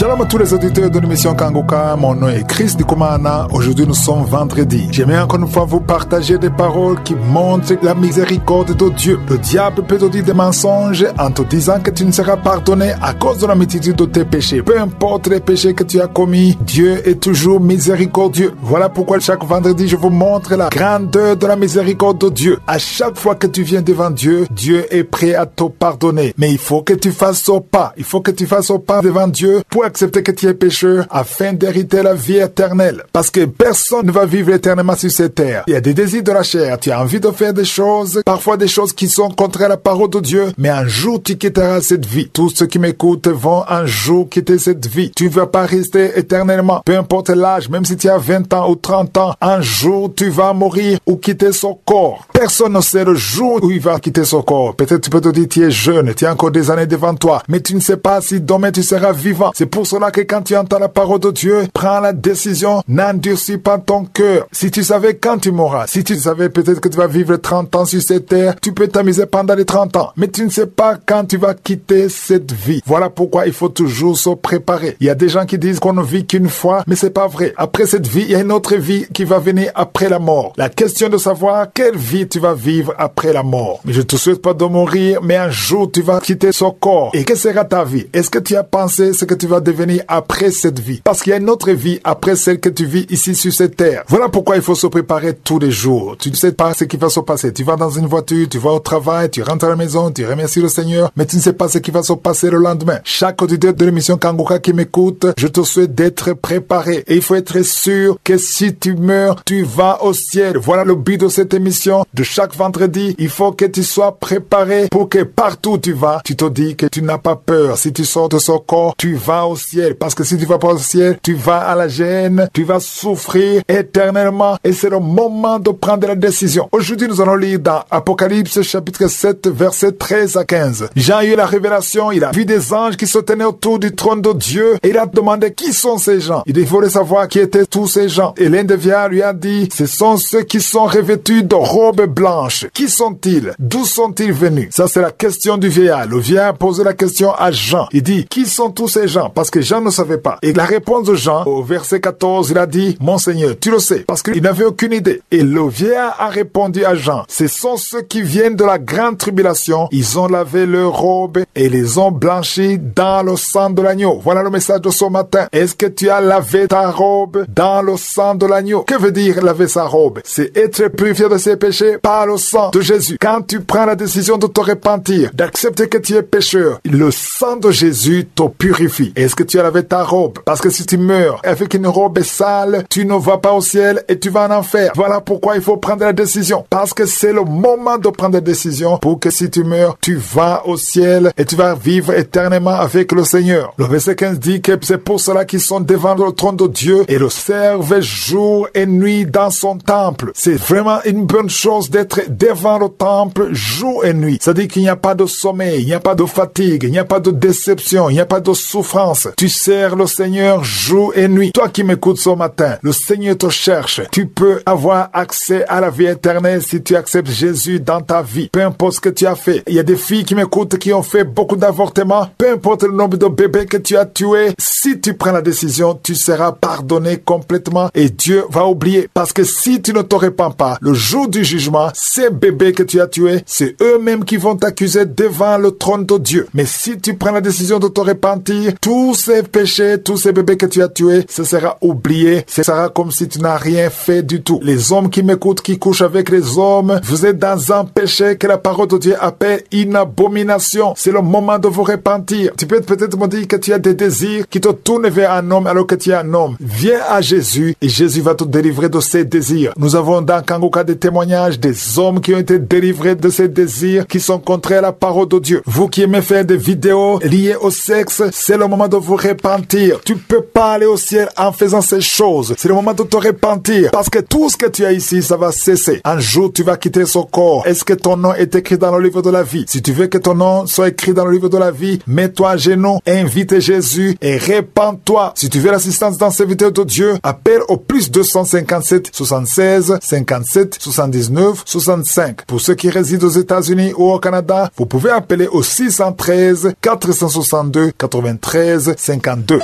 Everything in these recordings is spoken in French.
Shalom à tous les auditeurs de l'émission Kangoka, mon nom est Chris Ndikumana. Aujourd'hui nous sommes vendredi. J'aimerais encore une fois vous partager des paroles qui montrent la miséricorde de Dieu. Le diable peut te dire des mensonges en te disant que tu ne seras pardonné à cause de la multitude de tes péchés. Peu importe les péchés que tu as commis, Dieu est toujours miséricordieux. Voilà pourquoi chaque vendredi je vous montre la grandeur de la miséricorde de Dieu. À chaque fois que tu viens devant Dieu, Dieu est prêt à te pardonner. Mais il faut que tu fasses au pas. Il faut que tu fasses au pas devant Dieu pour accepter que tu es pécheur afin d'hériter la vie éternelle. Parce que personne ne va vivre éternellement sur cette terre. Il y a des désirs de la chair. Tu as envie de faire des choses, parfois des choses qui sont contraires à la parole de Dieu. Mais un jour, tu quitteras cette vie. Tous ceux qui m'écoutent vont un jour quitter cette vie. Tu ne vas pas rester éternellement. Peu importe l'âge, même si tu as 20 ans ou 30 ans, un jour, tu vas mourir ou quitter son corps. Personne ne sait le jour où il va quitter son corps. Peut-être tu peux te dire, tu es jeune, tu as encore des années devant toi. Mais tu ne sais pas si demain tu seras vivant. C'est pour cela que quand tu entends la parole de Dieu, prends la décision, n'endurcis pas ton cœur. Si tu savais quand tu mourras, si tu savais peut-être que tu vas vivre 30 ans sur cette terre, tu peux t'amuser pendant les 30 ans. Mais tu ne sais pas quand tu vas quitter cette vie. Voilà pourquoi il faut toujours se préparer. Il y a des gens qui disent qu'on ne vit qu'une fois, mais c'est pas vrai. Après cette vie, il y a une autre vie qui va venir après la mort. La question de savoir quelle vie tu vas vivre après la mort. Mais je te souhaite pas de mourir, mais un jour tu vas quitter ce corps. Et quelle sera ta vie? Est-ce que tu as pensé ce que tu vas devenir après cette vie? Parce qu'il y a une autre vie après celle que tu vis ici sur cette terre. Voilà pourquoi il faut se préparer tous les jours. Tu ne sais pas ce qui va se passer. Tu vas dans une voiture, tu vas au travail, tu rentres à la maison, tu remercies le Seigneur, mais tu ne sais pas ce qui va se passer le lendemain. Chaque auditeur de l'émission Kangoka qui m'écoute, je te souhaite d'être préparé. Et il faut être sûr que si tu meurs, tu vas au ciel. Voilà le but de cette émission. De chaque vendredi, il faut que tu sois préparé pour que partout où tu vas, tu te dis que tu n'as pas peur. Si tu sors de ce corps, tu vas au ciel. Parce que si tu vas pas au ciel, tu vas à la gêne, tu vas souffrir éternellement et c'est le moment de prendre la décision. Aujourd'hui, nous allons lire dans Apocalypse chapitre 7, versets 13 à 15. Jean a eu la révélation, il a vu des anges qui se tenaient autour du trône de Dieu et il a demandé qui sont ces gens. Il voulait savoir qui étaient tous ces gens. Et l'un des vieillards lui a dit, ce sont ceux qui sont revêtus de robes blanches. Qui sont-ils? D'où sont-ils venus? Ça, c'est la question du vieillard. Le vieillard posait la question à Jean. Il dit, qui sont tous ces gens? Parce que Jean ne savait pas. Et la réponse de Jean, au verset 14, il a dit, mon Seigneur, tu le sais. Parce qu'il n'avait aucune idée. Et le vieillard a répondu à Jean, ce sont ceux qui viennent de la grande tribulation. Ils ont lavé leurs robes et les ont blanchis dans le sang de l'agneau. Voilà le message de ce matin. Est-ce que tu as lavé ta robe dans le sang de l'agneau? Que veut dire laver sa robe? C'est être purifié de ses péchés par le sang de Jésus. Quand tu prends la décision de te repentir, d'accepter que tu es pécheur, le sang de Jésus te purifie. Est-ce que tu as lavé ta robe? Parce que si tu meurs avec une robe sale, tu ne vas pas au ciel et tu vas en enfer. Voilà pourquoi il faut prendre la décision. Parce que c'est le moment de prendre la décision pour que si tu meurs, tu vas au ciel et tu vas vivre éternellement avec le Seigneur. Le verset 15 dit que c'est pour cela qu'ils sont devant le trône de Dieu et le servent jour et nuit dans son temple. C'est vraiment une bonne chose d'être devant le temple jour et nuit. Ça dit qu'il n'y a pas de sommeil, il n'y a pas de fatigue, il n'y a pas de déception, il n'y a pas de souffrance. Tu sers le Seigneur jour et nuit. Toi qui m'écoutes ce matin, le Seigneur te cherche. Tu peux avoir accès à la vie éternelle si tu acceptes Jésus dans ta vie. Peu importe ce que tu as fait. Il y a des filles qui m'écoutent qui ont fait beaucoup d'avortements. Peu importe le nombre de bébés que tu as tués. Si tu prends la décision, tu seras pardonné complètement et Dieu va oublier. Parce que si tu ne te répands pas, le jour du jugement, ces bébés que tu as tués, c'est eux-mêmes qui vont t'accuser devant le trône de Dieu. Mais si tu prends la décision de te repentir, tous ces péchés, tous ces bébés que tu as tués, ce sera oublié. Ce sera comme si tu n'as rien fait du tout. Les hommes qui m'écoutent, qui couchent avec les hommes, vous êtes dans un péché que la parole de Dieu appelle une abomination. C'est le moment de vous repentir. Tu peux peut-être me dire que tu as des désirs qui te tournent vers un homme alors que tu es un homme. Viens à Jésus et Jésus va te délivrer de ces désirs. Nous avons dans Kangoka des témoignages des hommes qui ont été délivrés de ces désirs qui sont contraires à la parole de Dieu. Vous qui aimez faire des vidéos liées au sexe, c'est le moment de vous repentir. Tu peux pas aller au ciel en faisant ces choses. C'est le moment de te repentir parce que tout ce que tu as ici, ça va cesser. Un jour, tu vas quitter ce corps. Est-ce que ton nom est écrit dans le livre de la vie? Si tu veux que ton nom soit écrit dans le livre de la vie, mets-toi à genoux, invite Jésus et repens-toi. Si tu veux l'assistance dans ces vidéos de Dieu, appelle au plus 257 76 57 79 65. Pour ceux qui résident aux États-Unis ou au Canada, vous pouvez appeler au 613 462 93 52.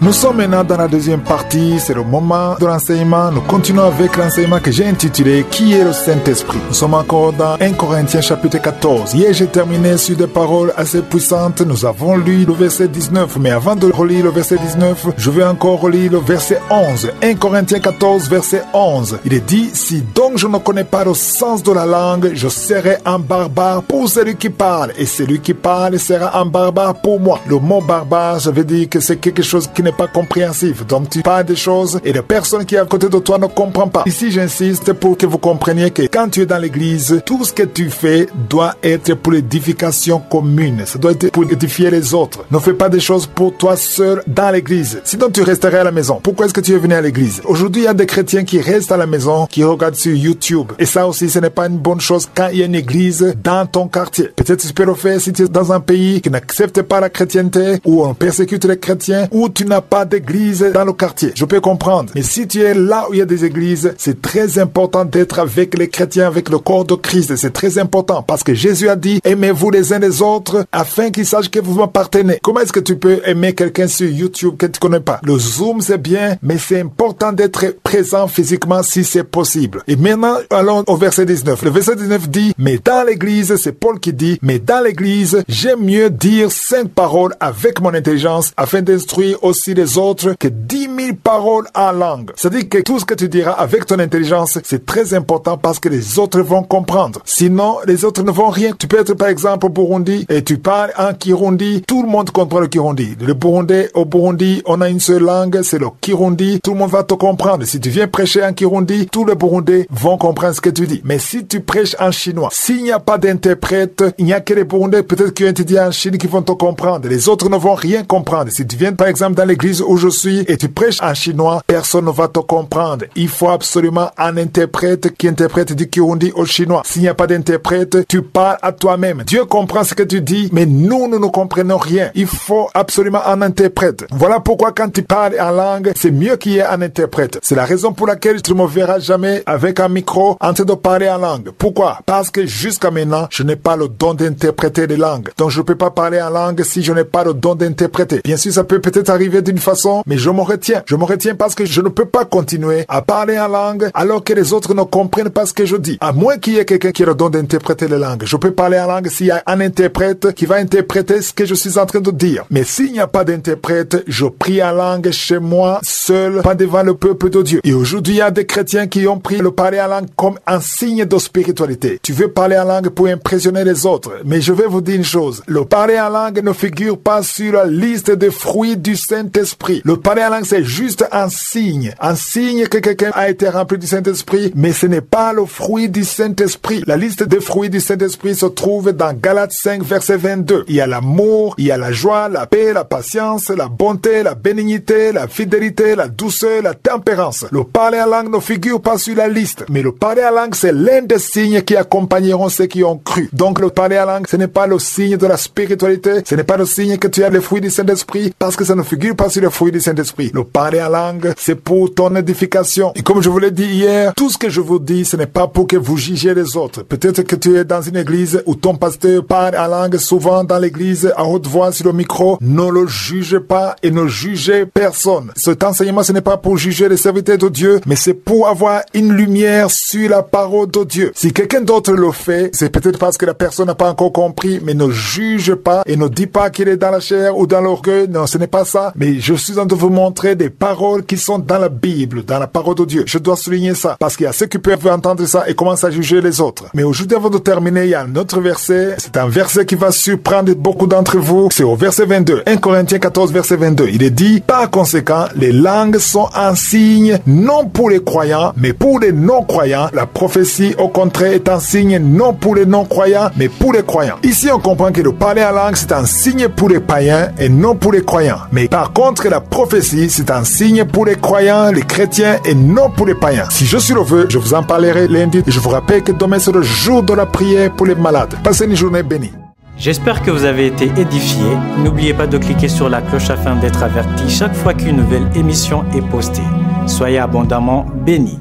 Nous sommes maintenant dans la deuxième partie, c'est le moment de l'enseignement. Nous continuons avec l'enseignement que j'ai intitulé « Qui est le Saint-Esprit ?» Nous sommes encore dans 1 Corinthiens chapitre 14. Hier, j'ai terminé sur des paroles assez puissantes. Nous avons lu le verset 19, mais avant de relire le verset 19, je vais encore relire le verset 11. 1 Corinthiens 14, verset 11. Il est dit « Si donc je ne connais pas le sens de la langue, je serai un barbare pour celui qui parle, et celui qui parle sera un barbare pour moi. » Le mot barbare, ça veut dire que c'est quelque chose qui n'est pas compréhensif. Donc tu parles des choses et la personne qui est à côté de toi ne comprend pas. Ici, j'insiste pour que vous compreniez que quand tu es dans l'église, tout ce que tu fais doit être pour l'édification commune. Ça doit être pour édifier les autres. Ne fais pas des choses pour toi seul dans l'église. Sinon, tu resterais à la maison. Pourquoi est-ce que tu es venu à l'église? Aujourd'hui, il y a des chrétiens qui restent à la maison, qui regardent sur YouTube. Et ça aussi, ce n'est pas une bonne chose quand il y a une église dans ton quartier. Peut-être tu peux le faire si tu es dans un pays qui n'accepte pas la chrétienté, où on persécute les chrétiens, où tu n'as pas d'église dans le quartier. Je peux comprendre. Mais si tu es là où il y a des églises, c'est très important d'être avec les chrétiens, avec le corps de Christ. C'est très important parce que Jésus a dit, aimez-vous les uns les autres afin qu'ils sachent que vous m'appartenez. Comment est-ce que tu peux aimer quelqu'un sur YouTube que tu connais pas? Le Zoom, c'est bien, mais c'est important d'être présent physiquement si c'est possible. Et maintenant, allons au verset 19. Le verset 19 dit, mais dans l'église, c'est Paul qui dit, mais dans l'église, j'aime mieux dire 5 paroles avec mon intelligence afin d'instruire aussi les autres que 10 000 paroles en langue. C'est-à-dire que tout ce que tu diras avec ton intelligence, c'est très important parce que les autres vont comprendre. Sinon, les autres ne vont rien. Tu peux être par exemple au Burundi et tu parles en Kirundi, tout le monde comprend le Kirundi. Le Burundais, au Burundi, on a une seule langue, c'est le Kirundi. Tout le monde va te comprendre. Si tu viens prêcher en Kirundi, tous les Burundais vont comprendre ce que tu dis. Mais si tu prêches en chinois, s'il n'y a pas d'interprète, il n'y a que les Burundais peut-être qui ont étudié en Chine qui vont te comprendre. Les autres ne vont rien comprendre. Si tu viens par exemple dans l'église où je suis et tu prêches en chinois, personne ne va te comprendre. Il faut absolument un interprète qui interprète du Kirundi au chinois. S'il n'y a pas d'interprète, tu parles à toi-même. Dieu comprend ce que tu dis, mais nous ne comprenons rien. Il faut absolument un interprète. Voilà pourquoi quand tu parles en langue, c'est mieux qu'il y ait un interprète. C'est la raison pour laquelle tu ne me verras jamais avec un micro en train de parler en langue. Pourquoi? Parce que jusqu'à maintenant, je n'ai pas le don d'interpréter les langues. Donc je ne peux pas parler en langue si je n'ai pas le don d'interpréter. Bien sûr, ça peut peut-être arriver d'une façon, mais je me retiens. Je me retiens parce que je ne peux pas continuer à parler en langue alors que les autres ne comprennent pas ce que je dis. À moins qu'il y ait quelqu'un qui ait le don d'interpréter les langues. Je peux parler en langue s'il y a un interprète qui va interpréter ce que je suis en train de dire. Mais s'il n'y a pas d'interprète, je prie en langue chez moi, seul, pas devant le peuple de Dieu. Et aujourd'hui, il y a des chrétiens qui ont pris le parler en langue comme un signe de spiritualité. Tu veux parler en langue pour impressionner les autres. Mais je vais vous dire une chose. Le parler en langue ne figure pas sur la liste des fruits du Saint-Esprit. Le parler en langue, c'est juste un signe que quelqu'un a été rempli du Saint-Esprit, mais ce n'est pas le fruit du Saint-Esprit. La liste des fruits du Saint-Esprit se trouve dans Galates 5, verset 22. Il y a l'amour, il y a la joie, la paix, la patience, la bonté, la bénignité, la fidélité, la douceur, la tempérance. Le parler en langue ne figure pas sur la liste, mais le parler en langue, c'est l'un des signes qui accompagneront ceux qui ont cru. Donc le parler en langue, ce n'est pas le signe de la spiritualité, ce n'est pas le signe que tu as les fruits du Saint-Esprit, parce que ça ne figure pas sur les fruits du Saint-Esprit. Le parler en langue, c'est pour ton édification. Et comme je vous l'ai dit hier, tout ce que je vous dis, ce n'est pas pour que vous jugez les autres. Peut-être que tu es dans une église où ton pasteur parle en langue souvent dans l'église à haute voix sur le micro. Ne le juge pas et ne jugez personne. Cet enseignement, ce n'est pas pour juger les serviteurs de Dieu, mais c'est pour avoir une lumière sur la parole de Dieu. Si quelqu'un d'autre le fait, c'est peut-être parce que la personne n'a pas encore compris, mais ne juge pas et ne dis pas qu'il est dans la chair ou dans l'orgueil. Non, ce n'est pas ça. Mais je suis en train de vous montrer des paroles qui sont dans la Bible, dans la parole de Dieu. Je dois souligner ça parce qu'il y a ceux qui peuvent entendre ça et commencent à juger les autres. Mais aujourd'hui, avant de terminer, il y a un autre verset. C'est un verset qui va surprendre beaucoup d'entre vous. C'est au verset 22. 1 Corinthiens 14, verset 22. Il est dit, par conséquent, les langues sont un signe non pour les croyants, mais pour les non-croyants. La prophétie, au contraire, est un signe non pour les non-croyants, mais pour les croyants. Ici, on comprend que le parler en langue, c'est un signe pour les païens et non pour les croyants. Mais par contre, la prophétie, c'est un signe pour les croyants, les chrétiens et non pour les païens. Si je suis le vœu, je vous en parlerai lundi et je vous rappelle que demain c'est le jour de la prière pour les malades. Passez une journée bénie. J'espère que vous avez été édifiés. N'oubliez pas de cliquer sur la cloche afin d'être averti chaque fois qu'une nouvelle émission est postée. Soyez abondamment bénis.